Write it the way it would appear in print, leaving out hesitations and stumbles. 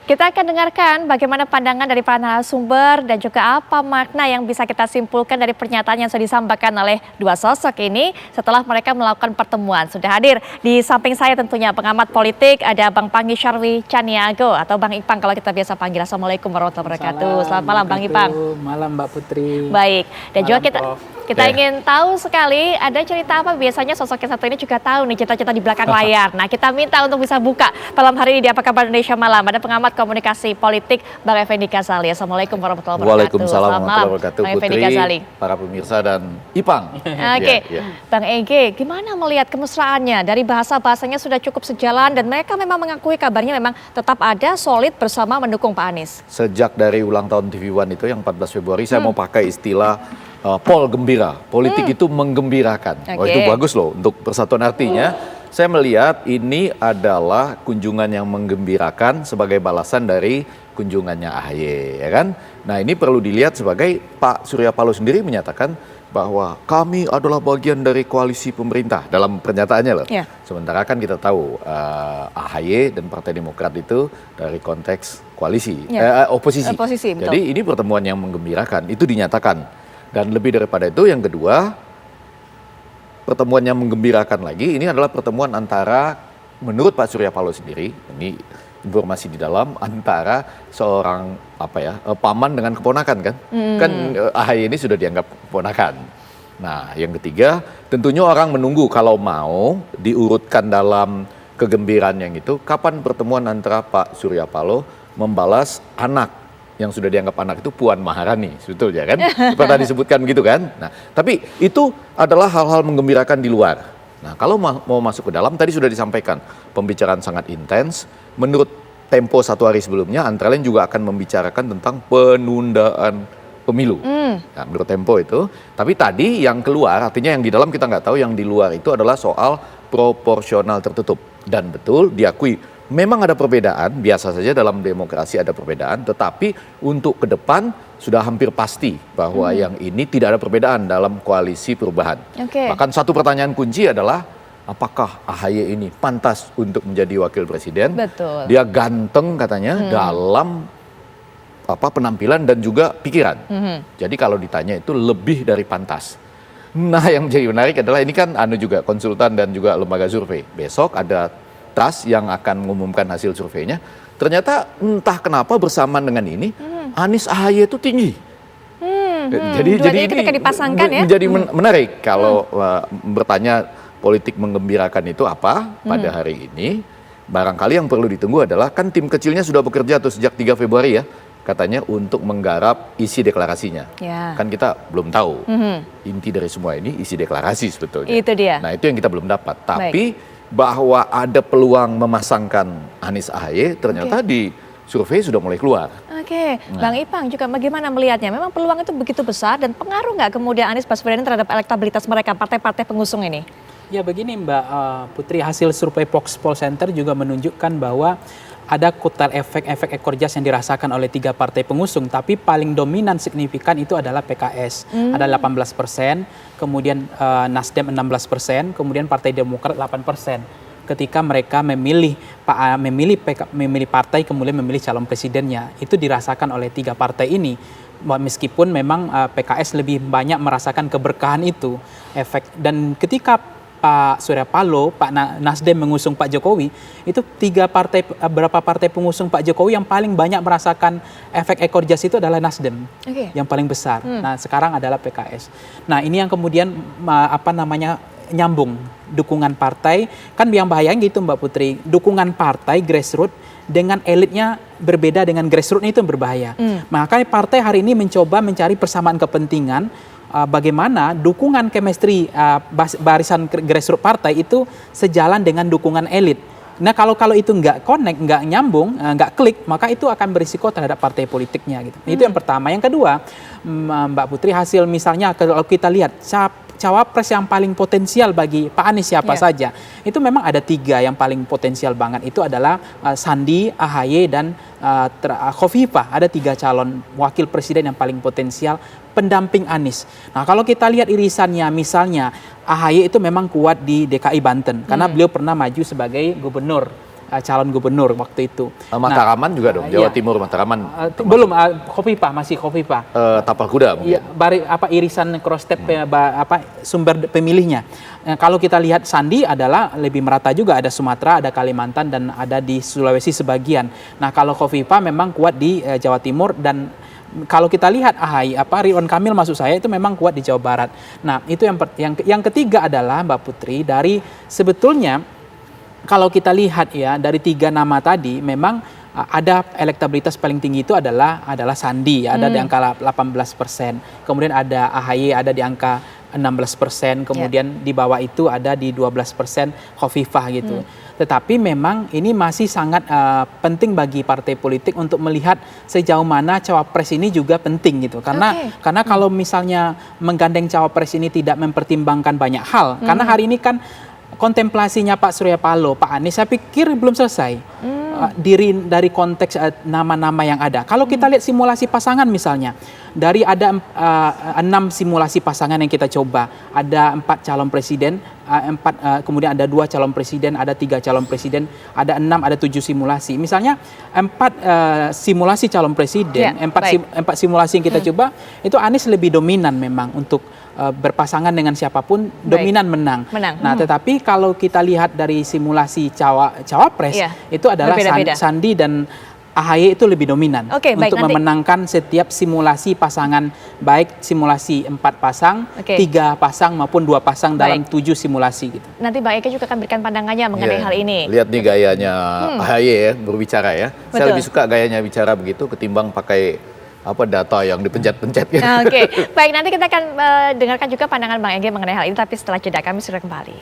Kita akan dengarkan bagaimana pandangan dari para narasumber dan juga apa makna yang bisa kita simpulkan dari pernyataan yang sudah disampaikan oleh dua sosok ini setelah mereka melakukan pertemuan. Sudah hadir di samping saya tentunya pengamat politik, ada Bang Pangi Syarwi Caniago atau Bang Ipang kalau kita biasa panggil. Assalamualaikum warahmatullahi wabarakatuh. Selamat malam Bang Ipang. Malam Mbak Putri. Baik, dan malam, juga kita ingin tahu sekali ada cerita apa, biasanya sosok yang satu ini juga tahu nih cita-cita di belakang layar. Nah, kita minta untuk bisa buka malam hari ini di Apa Kabar Indonesia Malam. Ada pengamat komunikasi politik Bang Effendi Ghazali. Assalamualaikum warahmatullahi wabarakatuh. Waalaikumsalam warahmatullahi wabarakatuh. Bang Effendi Putri, Ghazali, para pemirsa dan Ipang. Oke, Bang Ege, gimana melihat kemesraannya? Dari bahasa-bahasanya sudah cukup sejalan dan mereka memang mengakui kabarnya memang tetap ada solid bersama mendukung Pak Anies. Sejak dari ulang tahun TV One itu yang 14 Februari saya mau pakai istilah Pol Gembira. Politik itu menggembirakan. Okay. Oh, itu bagus loh untuk persatuan artinya. Saya melihat ini adalah kunjungan yang menggembirakan sebagai balasan dari kunjungannya AHY, ya kan? Nah, ini perlu dilihat sebagai Pak Surya Paloh sendiri menyatakan bahwa kami adalah bagian dari koalisi pemerintah dalam pernyataannya loh. Yeah. Sementara kan kita tahu AHY dan Partai Demokrat itu dari konteks koalisi, oposisi. Betul. Jadi ini pertemuan yang menggembirakan, itu dinyatakan. Dan lebih daripada itu, yang kedua, pertemuan yang menggembirakan lagi, ini adalah pertemuan antara, menurut Pak Surya Paloh sendiri, ini informasi di dalam, antara seorang paman dengan keponakan kan. Kan AHY ini sudah dianggap keponakan. Nah, yang ketiga, tentunya orang menunggu kalau mau diurutkan dalam kegembiraan yang itu, kapan pertemuan antara Pak Surya Paloh membalas anak yang sudah dianggap anak itu Puan Maharani, sebetulnya kan? Pernah disebutkan gitu kan? Nah, tapi itu adalah hal-hal menggembirakan di luar. Nah, kalau mau masuk ke dalam, tadi sudah disampaikan, pembicaraan sangat intens. Menurut Tempo satu hari sebelumnya, antara lain juga akan membicarakan tentang penundaan pemilu. Nah, menurut Tempo itu. Tapi tadi yang keluar, artinya yang di dalam kita nggak tahu, yang di luar itu adalah soal proporsional tertutup. Dan betul diakui, memang ada perbedaan, biasa saja dalam demokrasi ada perbedaan, tetapi untuk ke depan sudah hampir pasti bahwa yang ini tidak ada perbedaan dalam koalisi perubahan. Okay. Bahkan satu pertanyaan kunci adalah, apakah AHY ini pantas untuk menjadi wakil presiden? Betul. Dia ganteng katanya dalam penampilan dan juga pikiran. Jadi kalau ditanya itu lebih dari pantas. Nah, yang menjadi menarik adalah ini kan juga konsultan dan juga lembaga survei. Besok ada TRAS yang akan mengumumkan hasil surveinya. Ternyata entah kenapa bersamaan dengan ini Anies AHY itu tinggi. Jadi ini ketika dipasangkan ya menjadi menarik kalau bertanya politik menggembirakan itu apa pada hari ini. Barangkali yang perlu ditunggu adalah, kan tim kecilnya sudah bekerja tuh sejak 3 Februari ya, katanya untuk menggarap isi deklarasinya. Kan kita belum tahu inti dari semua ini, isi deklarasi sebetulnya. Itu dia. Nah, itu yang kita belum dapat. Tapi bahwa ada peluang memasangkan Anies AHY, ternyata di survei sudah mulai keluar. Oke, Bang Ipang juga bagaimana melihatnya? Memang peluang itu begitu besar dan pengaruh nggak kemudian Anies Baswedan terhadap elektabilitas mereka, partai-partai pengusung ini? Ya begini Mbak Putri, hasil survei Voxpol Center juga menunjukkan bahwa ada kotel efek ekor jas yang dirasakan oleh 3 partai pengusung, tapi paling dominan signifikan itu adalah PKS, ada 18%, kemudian Nasdem 16%, kemudian Partai Demokrat 8%. Ketika mereka memilih partai, kemudian memilih calon presidennya, itu dirasakan oleh 3 partai ini. Meskipun memang PKS lebih banyak merasakan keberkahan itu, efek. Dan ketika Pak Surya Paloh, Pak Nasdem mengusung Pak Jokowi, itu beberapa partai pengusung Pak Jokowi yang paling banyak merasakan efek ekor jas itu adalah Nasdem, yang paling besar. Nah, sekarang adalah PKS. Nah, ini yang kemudian nyambung dukungan partai, kan yang bahayanya gitu Mbak Putri, dukungan partai grassroots dengan elitnya berbeda dengan grassroots itu berbahaya. Makanya partai hari ini mencoba mencari persamaan kepentingan. Bagaimana dukungan chemistry barisan grassroots partai itu sejalan dengan dukungan elit. Nah, kalau itu nggak connect, nggak nyambung, nggak klik, maka itu akan berisiko terhadap partai politiknya gitu. Itu yang pertama. Yang kedua, Mbak Putri, hasil misalnya kalau kita lihat cawapres yang paling potensial bagi Pak Anies siapa saja, itu memang ada 3 yang paling potensial banget. Itu adalah Sandi, AHY, dan Khofifah. Ada 3 calon wakil presiden yang paling potensial pendamping Anies. Nah, kalau kita lihat irisannya, misalnya AHY itu memang kuat di DKI Banten karena beliau pernah maju sebagai gubernur calon gubernur waktu itu. Mataraman juga dong, Jawa Timur Mataraman. Belum, Khofifah, masih Khofifah. Tapal kuda mungkin. Iya, irisan cross step sumber pemilihnya. Kalau kita lihat Sandi adalah lebih merata juga, ada Sumatera, ada Kalimantan, dan ada di Sulawesi sebagian. Nah, kalau Khofifah memang kuat di Jawa Timur, dan kalau kita lihat Ridwan Kamil maksud saya itu memang kuat di Jawa Barat. Nah, itu yang ketiga adalah Mbak Putri, dari sebetulnya kalau kita lihat ya dari 3 nama tadi memang ada elektabilitas paling tinggi itu adalah Sandi, ada di angka 18%. Kemudian ada AHY ada di angka 16%, kemudian di bawah itu ada di 12% Khofifah gitu. Tetapi memang ini masih sangat penting bagi partai politik untuk melihat sejauh mana cawapres ini juga penting gitu. Karena kalau misalnya menggandeng cawapres ini tidak mempertimbangkan banyak hal, karena hari ini kan kontemplasinya Pak Surya Paloh, Pak Anies, saya pikir belum selesai. Dari konteks nama-nama yang ada. Kalau kita lihat simulasi pasangan misalnya, dari ada 6 simulasi pasangan yang kita coba, ada 4 calon presiden, kemudian ada 2 calon presiden, ada 3 calon presiden, ada 6, ada 7 simulasi. Misalnya 4 simulasi calon presiden, 4 simulasi yang kita coba, itu Anies lebih dominan memang untuk berpasangan dengan siapapun, dominan menang. Nah, tetapi kalau kita lihat dari simulasi cawapres, itu adalah Sandi dan AHY itu lebih dominan untuk memenangkan setiap simulasi pasangan, baik simulasi 4 pasang, 3 pasang maupun 2 pasang dalam 7 simulasi gitu. Nanti Bang Eke juga akan berikan pandangannya mengenai hal ini. Lihat nih gayanya AHY ya berbicara ya. Saya lebih suka gayanya bicara begitu ketimbang pakai data yang dipencet-pencet. Baik, nanti kita akan dengarkan juga pandangan Bang Ege mengenai hal ini, tapi setelah jeda kami sudah kembali.